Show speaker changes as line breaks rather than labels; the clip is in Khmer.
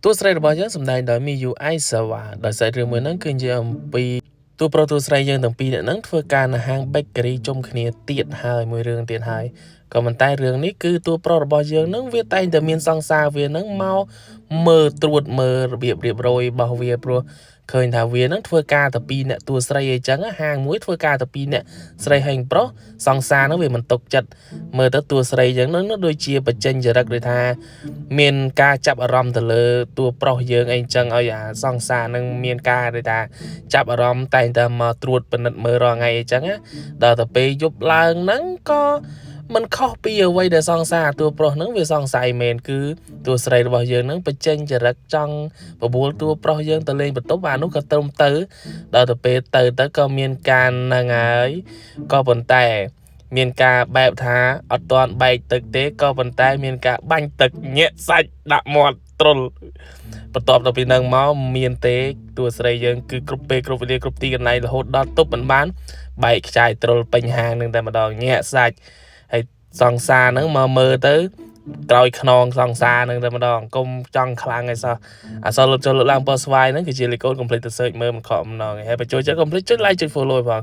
ตัวสไลด์របស់យើងសំដែងដោយ Miyu Aizawa ដោយសាររឿងមួយហ្នឹងគឺនិយាយអំពីតួប្រុសតួស្រីយើងទាំងពីរនាក់ហ្នឹងធ្វើការនៅហាង bakery ជុំគ្នាទៀតហើយមួយរឿងទៀតហើយក៏ប៉ុន្តែរឿងនេះគឺតួប្រុសរបស់យើងហ្នឹងវាតែងតែមានសង្សារវាហ្នឹងមកមើលត្រួតមើលរបៀបរៀបរយរបស់វាព្រោះឃើញថាវាហ្នឹងធ្វើការតែពីរអ្នកតួស្រីអីចឹងហាងមួយធ្វើការតែពីរអ្នកស្រីហេងប្រុសសង្សារហ្នឹងវាមិនຕົកចិត្តមើលទៅតួស្រីចឹងហ្នឹងដូចជាបញ្ចេញចរិតដូចថាមានការចាប់អារម្មណ៍ទៅលើតួប្រុសយើងអីចឹងឲ្យអាសង្សារហ្នឹងមានការដូចថាចាប់អារម្មណ៍តែងតែមកត្រួតពិនិត្យមើលរាល់ថ្ងៃអីចឹងដល់ទៅពេលយប់ឡើងហ្នឹងក៏มันខុសពីអ្វីដែលសង្សារតួប្រុសហ្នឹងវាសង្ស័យមែនគឺតួស្រីរបស់យើងហ្នឹងបញ្ចេញចរិតចង់បបួលតួប្រុសយើងទៅលេងបន្ទប់អានោះក៏ត្រឹមទៅដល់ទៅពេលទៅក៏មានការហ្នឹងហើយក៏ប៉ុន្តែមានការបែបថាអត់ទាន់បែកទឹកទេក៏ប៉ុន្តែមានការបាញ់ទឹកញាក់សាច់ដាក់មាត់ទ្រុលបន្ទាប់ទៅពីហ្នឹងមកមានទេតួស្រីយើងគឺគ្រប់ពេលគ្រប់វេលាគ្រប់ទីកន្លែងរហូតដល់ទប់មិនបានបែកខ្ចាយទ្រុលពេញហាងនឹងតែម្ដងញាក់សាច់ហើយសង្សារហ្នឹងមកមើលទៅក្រោយខ្នងសង្សារហ្នឹងតែម្ដងកុំចង់ខ្លាំងឯសោះអសលចូលលើកឡើងពណ៌ស្វាយហ្នឹងគឺជាលេខកូដ complete ទៅ search មើលមិនខកម្ដងហើយបើចូលចិត្ត complete ចុច like ចុច follow ផង